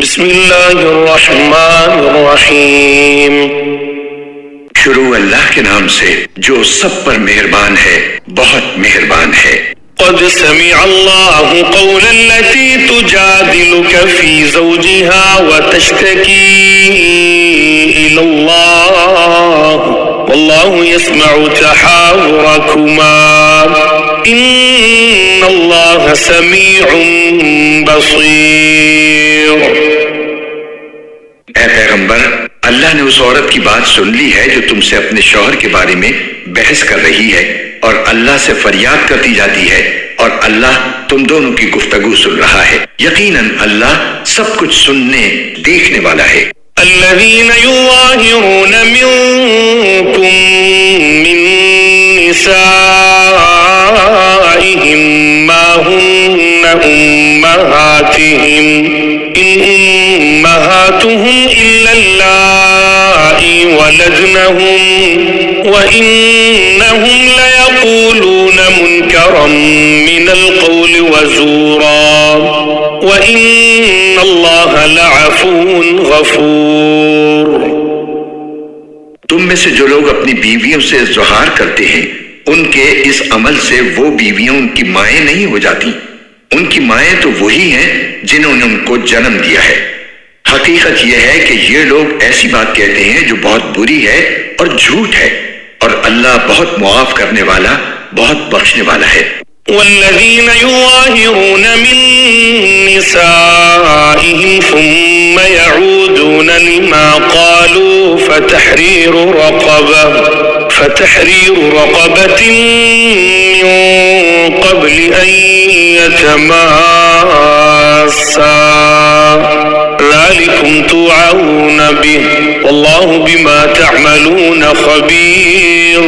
بسم اللہ الرحمن الرحیم. شروع اللہ کے نام سے جو سب پر مہربان ہے، بہت مہربان ہے. قد سمع اللہ قول التي تجادلك في زوجها وتشتكي إلى الله والله يسمع تحاوركما إن الله سميع بصير. اے پیغمبر، اللہ نے اس عورت کی بات سن لی ہے جو تم سے اپنے شوہر کے بارے میں بحث کر رہی ہے اور اللہ سے فریاد کرتی جاتی ہے، اور اللہ تم دونوں کی گفتگو سن رہا ہے. یقیناً اللہ سب کچھ سننے دیکھنے والا ہے. الذين يظاهرون منكم من نسائهم ما هن أمهاتهم إن أمهاتهم إلا اللائي ولدنهم وإنهم ليقولون منكرا من القول وزورا وإن الله لعفو غفور. تم میں سے جو لوگ اپنی بیویوں سے اظہار کرتے ہیں، ان کے اس عمل سے وہ بیویاں ان کی مائیں نہیں ہو جاتی. ان کی مائیں تو وہی ہیں جنہوں نے ان کو جنم دیا ہے. حقیقت یہ ہے کہ یہ لوگ ایسی بات کہتے ہیں جو بہت بری ہے اور جھوٹ ہے، اور اللہ بہت معاف کرنے والا، بہت بخشنے والا ہے. والذين يظاهرون من نسائهم ثم يعودون لما قالوا فتحرير رقبة من قبل أن يتماسا ذلكم توعظون به والله بما تعملون خبير.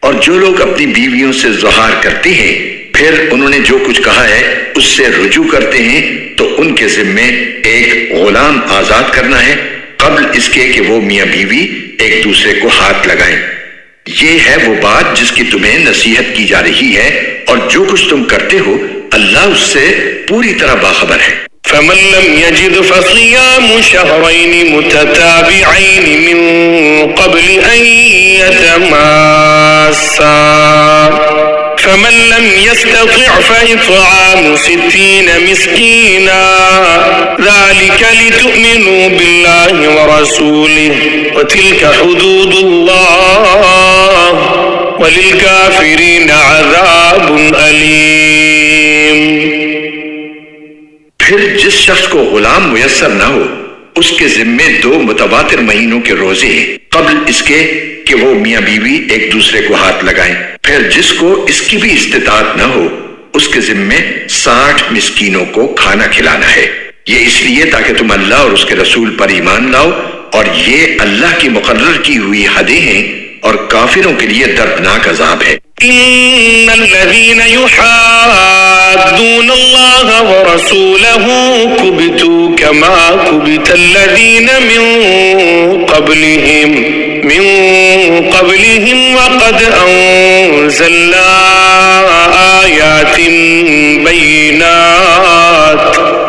اور جو لوگ اپنی بیویوں سے ظہار کرتے ہیں پھر انہوں نے جو کچھ کہا ہے اس سے رجوع کرتے ہیں تو ان کے ذمے ایک غلام آزاد کرنا ہے قبل اس کے کہ وہ میاں بیوی ایک دوسرے کو ہاتھ لگائیں. یہ ہے وہ بات جس کی تمہیں نصیحت کی جا رہی ہے، اور جو کچھ تم کرتے ہو اللہ اس سے پوری طرح باخبر ہے. فمن لم يجد فصيام شهرين متتابعين من قبل أن يتماسا فمن لم يستطع فإطعام 60 مسكينا ذلك لتؤمنوا بالله ورسوله وتلك حدود الله وللكافرين عذاب أليم. پھر جس شخص کو غلام میسر نہ ہو اس کے ذمے 2 متواتر مہینوں کے روزے ہیں قبل اس کے کہ وہ میاں بیوی ایک دوسرے کو ہاتھ لگائیں. پھر جس کو اس کی بھی استطاعت نہ ہو اس کے ذمے 60 مسکینوں کو کھانا کھلانا ہے. یہ اس لیے تاکہ تم اللہ اور اس کے رسول پر ایمان لاؤ، اور یہ اللہ کی مقرر کی ہوئی حدیں ہیں، اور کافروں کے لیے دردناک عذاب ہے. إن الذين يحادون الله ورسوله كبتوا كما كبت الذين من قبلهم وقد أنزلنا آيات بينات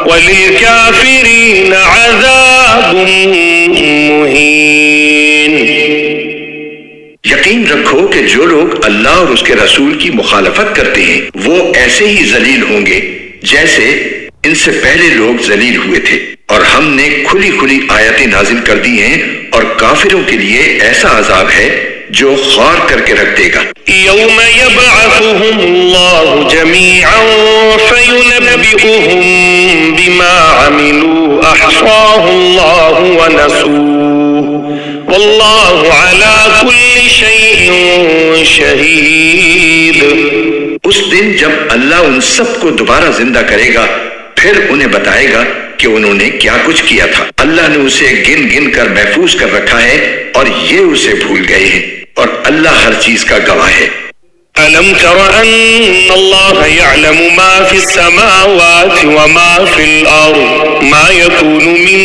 وللكافرين عذاب مهين. یقین رکھو کہ جو لوگ اللہ اور اس کے رسول کی مخالفت کرتے ہیں وہ ایسے ہی ذلیل ہوں گے جیسے ان سے پہلے لوگ ذلیل ہوئے تھے، اور ہم نے کھلی کھلی آیتیں نازل کر دی ہیں، اور کافروں کے لیے ایسا عذاب ہے جو خوار کر کے رکھ دے گا. يوم يبعثهم الله جميعا فينبئهم بما عملوا أحصاه الله ونسوه والله على كل شيء شهيد. اس دن جب اللہ ان سب کو دوبارہ زندہ کرے گا پھر انہیں بتائے گا کہ انہوں نے کیا کچھ کیا تھا. اللہ نے اسے گن گن کر محفوظ کر رکھا ہے اور یہ اسے بھول گئے ہیں، اور اللہ ہر چیز کا گواہ ہے. ألم تر أن الله يعلم ما في السماوات وما في الأرض ما يكون من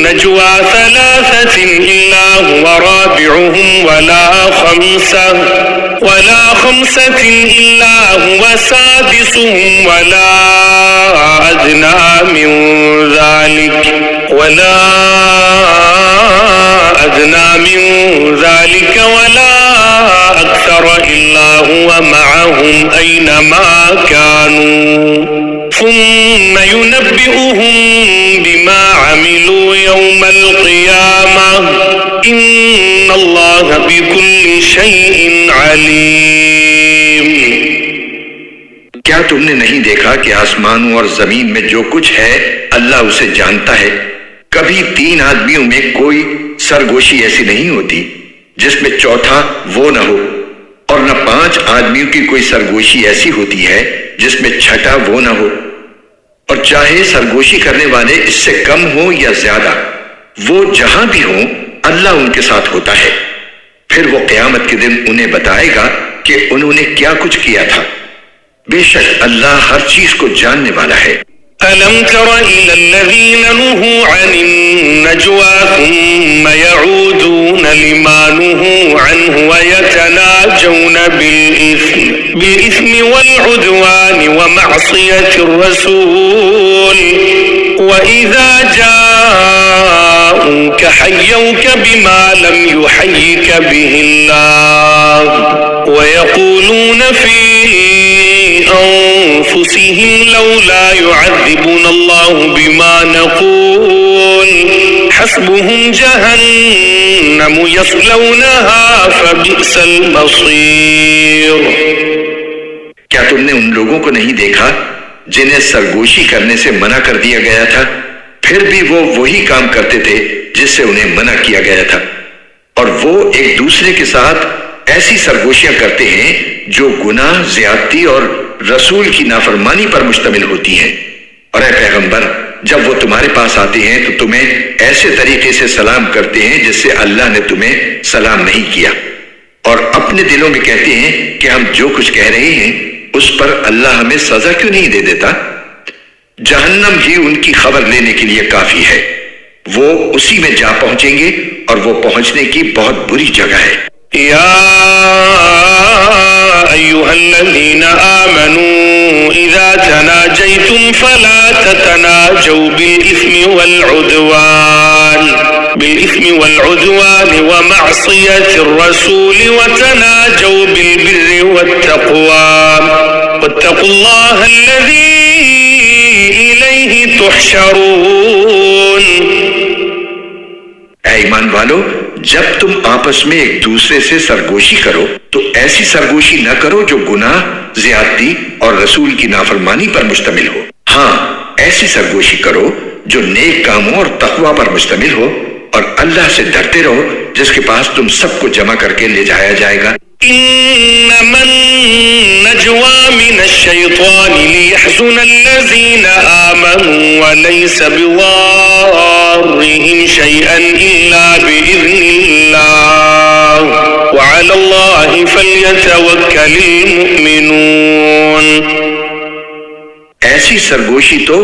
نجوى 3 إلا هو رابعهم ولا خمسة إلا هو سادسهم ولا أدنى من ذلك ولا أدنى من ذلك ولا أكثر إلا هو معهم أينما كانوا ثم ينبئهم بما عملوا يوم القيامة إن الله بكل شيء عليم۔ کیا تم نے نہیں دیکھا کہ آسمانوں اور زمین میں جو کچھ ہے اللہ اسے جانتا ہے؟ کبھی 3 آدمیوں میں کوئی سرگوشی ایسی نہیں ہوتی جس میں چوتھا وہ نہ ہو، اور نہ 5 آدمیوں کی کوئی سرگوشی ایسی ہوتی ہے جس میں چھٹا وہ نہ ہو، اور چاہے سرگوشی کرنے والے اس سے کم ہوں یا زیادہ، وہ جہاں بھی ہوں اللہ ان کے ساتھ ہوتا ہے۔ پھر وہ قیامت کے دن انہیں بتائے گا کہ انہوں نے کیا کچھ کیا تھا۔ بے شک اللہ ہر چیز کو جاننے والا ہے۔ ألم تر إلى الذين نهوا عن النجوى ثم يعودون لما نهوا عنه ويتناجون بالإثم والعدوان ومعصية الرسول وإذا جاءوك حيوك بما لم يحيك به الله ويقولون في أنفسهم لولا يعذبنا الله بما نقول حسبهم جهنم يصلونها فبئس المصير۔ کیا تم نے ان لوگوں کو نہیں دیکھا جنہیں سرگوشی کرنے سے منع کر دیا گیا تھا، پھر بھی وہ وہی کام کرتے تھے جس سے انہیں منع کیا گیا تھا، اور وہ ایک دوسرے کے ساتھ ایسی سرگوشیاں کرتے ہیں جو گناہ، زیادتی اور رسول کی نافرمانی پر مشتمل ہوتی ہیں۔ اور اے پیغمبر، جب وہ تمہارے پاس آتے ہیں تو تمہیں ایسے طریقے سے سلام کرتے ہیں جس سے اللہ نے تمہیں سلام نہیں کیا، اور اپنے دلوں میں کہتے ہیں کہ ہم جو کچھ کہہ رہے ہیں اس پر اللہ ہمیں سزا کیوں نہیں دے دیتا؟ جہنم ہی ان کی خبر لینے کے لیے کافی ہے، وہ اسی میں جا پہنچیں گے اور وہ پہنچنے کی بہت بری جگہ ہے۔ يا أيها الذين آمنوا إذا تناجيتم فلا تتناجوا بالإثم والعدوان ومعصية الرسول وتناجوا بالبر والتقوى واتقوا الله الذي إليه تحشرون۔ اے ایمان والو، جب تم آپس میں ایک دوسرے سے سرگوشی کرو تو ایسی سرگوشی نہ کرو جو گناہ، زیادتی اور رسول کی نافرمانی پر مشتمل ہو۔ ہاں، ایسی سرگوشی کرو جو نیک کاموں اور تقوی پر مشتمل ہو، اور اللہ سے ڈرتے رہو جس کے پاس تم سب کو جمع کر کے لے جایا جائے گا۔ إنما النجوى من الشيطان ليحزن الذين آمنوا وليس بضارهم شيئا إلا بإذن الله وعلى الله فليتوكل المؤمنون۔ ایسی سرگوشی تو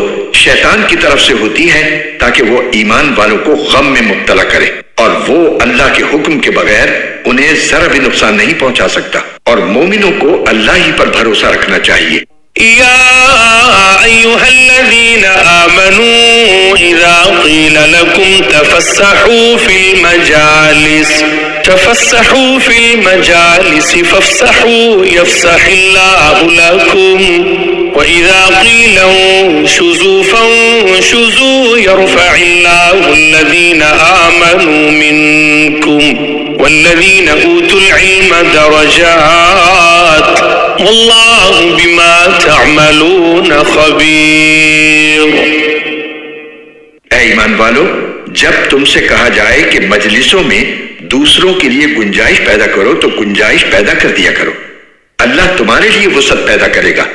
شیطان کی طرف سے ہوتی ہے تاکہ وہ ایمان والوں کو غم میں مبتلا کرے، اور وہ اللہ کے حکم کے بغیر انہیں ذرا بھی نقصان نہیں پہنچا سکتا، اور مومنوں کو اللہ ہی پر بھروسہ رکھنا چاہیے۔ يا أيها الذين آمنوا إذا قيل لكم تفسحوا في المجالس فافسحوا يفسح الله لكم وإذا قيل انشزوا فانشزوا يرفع الله الذين آمنوا منكم والذين أوتوا العلم درجات والله بما تعملون خبير۔ اے ایمان والو، جب تم سے کہا جائے کہ مجلسوں میں دوسروں کے لیے گنجائش پیدا کرو تو گنجائش پیدا کر دیا کرو، اللہ تمہارے لیے وسعت پیدا کرے گا،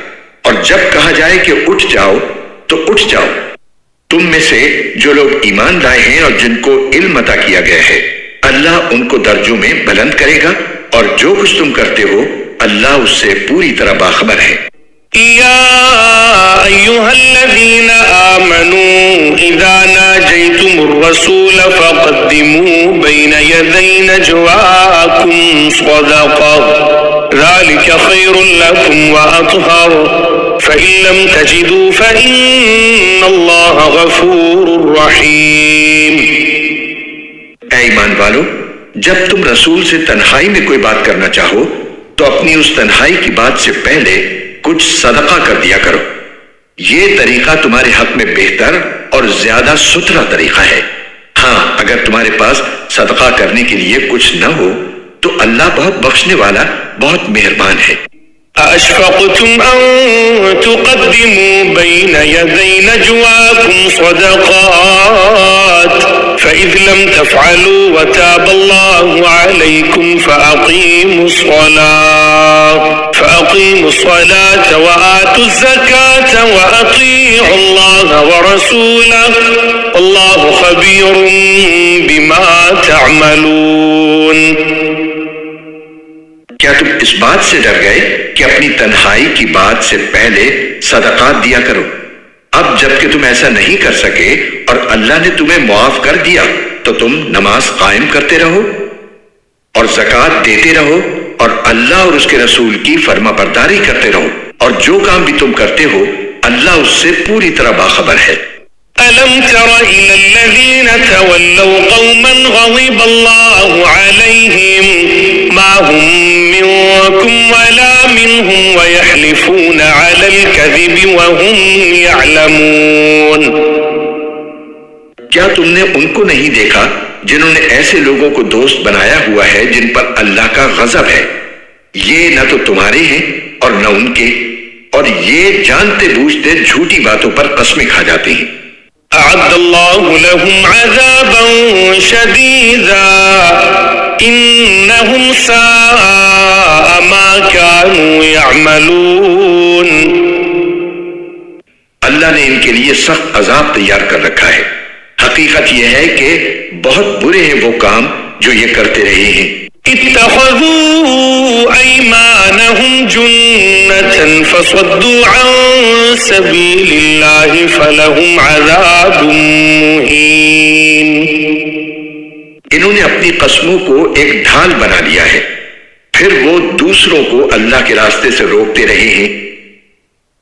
اور جب کہا جائے کہ اٹھ جاؤ تو اٹھ جاؤ۔ تم میں سے جو لوگ ایمان لائے ہیں اور جن کو علم عطا کیا گیا ہے، اللہ ان کو درجوں میں بلند کرے گا، اور جو کچھ تم کرتے ہو اللہ اس سے پوری طرح باخبر ہے۔ يا أيها الذين آمنوا إذا ناجيتم الرسول فقدموا بين يدي نجواكم صدقة ذلك خير لكم وأطهر فإن لم تجدوا فإن الله غفور رحيم. اے ایمان والو، جب تم رسول سے تنہائی میں کوئی بات کرنا چاہو تو اپنی اس تنہائی کی بات سے پہلے کچھ صدقہ کر دیا کرو. یہ طریقہ تمہارے حق میں بہتر اور زیادہ ستھرا طریقہ ہے. ہاں، اگر تمہارے پاس صدقہ کرنے کے لیے کچھ نہ ہو تو اللہ بہت بخشنے والا، بہت مہربان ہے. أَأَشْفَقْتُمْ أَن تُقَدِّمُوا بَيْنَ يَدَيْ نَجْوَاكُمْ صَدَقَاتٍ فَإِذْ لَمْ تَفْعَلُوا وَتَابَ اللَّهُ عَلَيْكُمْ فَأَقِيمُوا الصَّلَاةَ وَآتُوا الزَّكَاةَ وَأَطِيعُوا اللَّهَ وَرَسُولَهُ وَاللَّهُ خَبِيرٌ بِمَا تَعْمَلُونَ. کیا تم اس بات سے ڈر گئے کہ اپنی تنہائی کی بات سے پہلے صدقات دیا کرو؟ اب جب کہ تم ایسا نہیں کر سکے اور اللہ نے تمہیں معاف کر دیا تو تم نماز قائم کرتے رہو اور زکوٰۃ دیتے رہو اور اللہ اور اس کے رسول کی فرما برداری کرتے رہو، اور جو کام بھی تم کرتے ہو اللہ اس سے پوری طرح باخبر ہے. أَلَمْ تَرَ إِلَى الَّذِينَ تَوَلَّوْا قَوْمًا غَضِبَ اللَّهُ عَلَيْهِمْ مَا هُمْ مِنكُمْ وَلَا مِنْهُمْ وَيَحْلِفُونَ عَلَى الْكَذِبِ وَهُمْ يَعْلَمُونَ. کیا تم نے ان کو نہیں دیکھا جنہوں نے ایسے لوگوں کو دوست بنایا ہوا ہے جن پر اللہ کا غضب ہے؟ یہ نہ تو تمہارے ہیں اور نہ ان کے، اور یہ جانتے بوجھتے جھوٹی باتوں پر قسمیں کھا جاتے ہیں. أعد الله لهم عذابا شديدا إنهم ساء ما كانوا يعملون. اللہ نے ان کے لیے سخت عذاب تیار کر رکھا ہے. حقیقت یہ ہے کہ بہت برے ہیں وہ کام جو یہ کرتے رہے ہیں. اتخذوا أيمانهم جنة فصدوا عن سبيل الله فلهم عذاب مهين. انہوں نے اپنی قسموں کو ایک ڈھال بنا لیا ہے، پھر وہ دوسروں کو اللہ کے راستے سے روکتے رہے ہیں،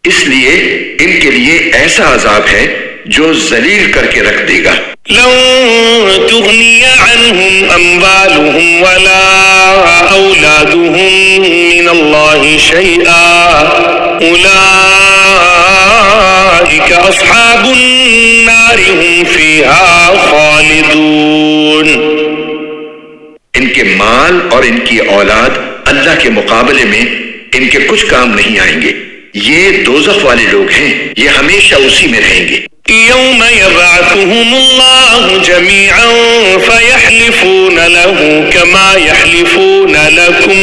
اس لیے ان کے لیے ایسا عذاب ہے جو ذلیل کر کے رکھ دے گا. لن تغني عنهم أموالهم ولا أولادهم من الله شيئا أولئك أصحاب النار هم فيها خالدون. ان کے مال اور ان کی اولاد اللہ کے مقابلے میں ان کے کچھ کام نہیں آئیں گے. یہ دوزخ والے لوگ ہیں، یہ ہمیشہ اسی میں رہیں گے. يوم يبعثهم الله جميعا فيحلفون له كما يحلفون لكم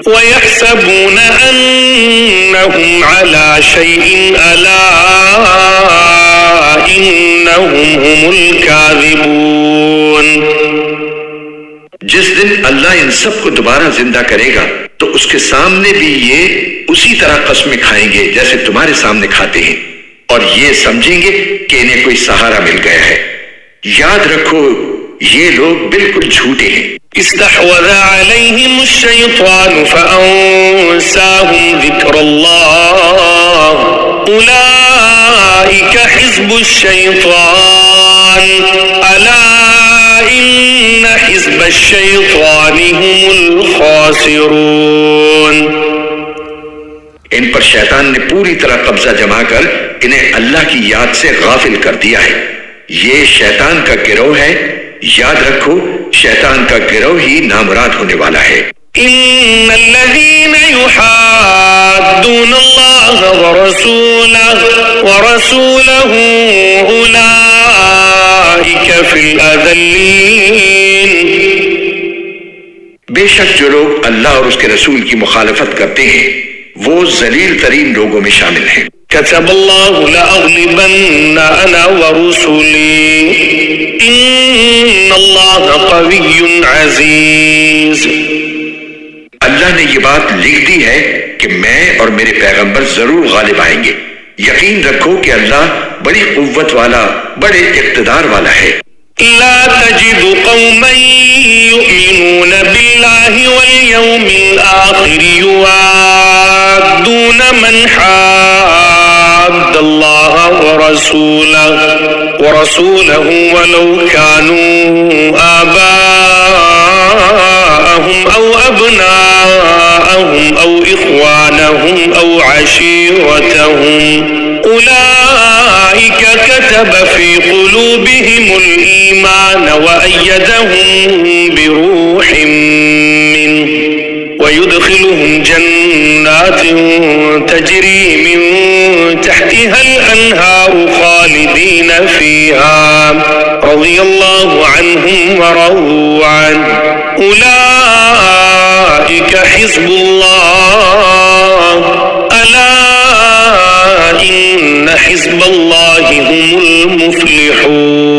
ويحسبون أنهم على شيء ألا إنهم هم الكاذبون. جس دن اللہ ان سب کو دوبارہ زندہ کرے گا تو اس کے سامنے بھی یہ اسی طرح قسمیں کھائیں گے جیسے تمہارے سامنے کھاتے ہیں، اور یہ سمجھیں گے کہ انہیں کوئی سہارا مل گیا ہے. یاد رکھو یہ لوگ بالکل جھوٹے ہیں. استحوذ عليهم الشيطان فأنساهم ذكر الله أولئك حزب الشيطان ألا إن حزب الشيطان هم الخاسرون. ان پر شیطان نے پوری طرح قبضہ جما کر انہیں اللہ کی یاد سے غافل کر دیا ہے. یہ شیطان کا گروہ ہے، یاد رکھو شیطان کا گروہ ہی نامراد ہونے والا ہے. ان الذين يحادون الله ورسوله اولئك في الاذلين. بے شک جو لوگ اللہ اور اس کے رسول کی مخالفت کرتے ہیں وہ ذلیل ترین لوگوں میں شامل ہیں. كتب الله لأغلبن أنا ورسلي إن الله قوي عزيز. اللہ نے یہ بات لکھ دی ہے کہ میں اور میرے پیغمبر ضرور غالب آئیں گے. یقین رکھو کہ اللہ بڑی قوت والا، بڑے اقتدار والا ہے. لا تجد قوما يؤمنون بالله واليوم الآخر يوادون من حاد حاد الله ورسوله ولو كانوا آباءهم أو أبناءهم أو إخوانهم أو عشيرتهم أولئك كتب في قلوبهم الإيمان وأيدهم بروح منه ويدخلهم جنات تجري من تحتها الأنهار خالدين فيها رضي الله عنهم ورضوا عنه أولئك حزب الله ألا إن حزب الله هم المفلحون.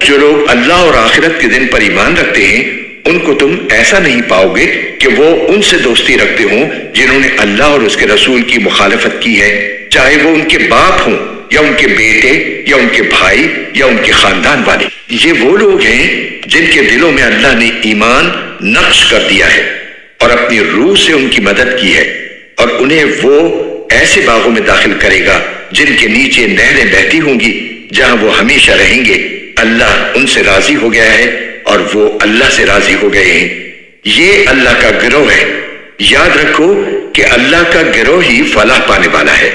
جو لوگ اللہ اور آخرت کے دن پر ایمان رکھتے ہیں ان کو تم ایسا نہیں پاؤ گے کہ وہ ان سے دوستی رکھتے ہوں جنہوں نے اللہ اور اس کے رسول کی مخالفت کی ہے، چاہے وہ ان کے باپ ہوں یا ان کے بیٹے یا ان کے بھائی یا ان کے خاندان والے. یہ وہ لوگ ہیں جن کے دلوں میں اللہ نے ایمان نقش کر دیا ہے اور اپنی روح سے ان کی مدد کی ہے، اور انہیں وہ ایسے باغوں میں داخل کرے گا جن کے نیچے نہریں بہتی ہوں گی، جہاں وہ ہمیشہ رہیں گے. اللہ ان سے راضی ہو گیا ہے اور وہ اللہ سے راضی ہو گئے ہیں. یہ اللہ کا گروہ ہے. یاد رکھو کہ اللہ کا گروہ ہی فلاح پانے والا ہے.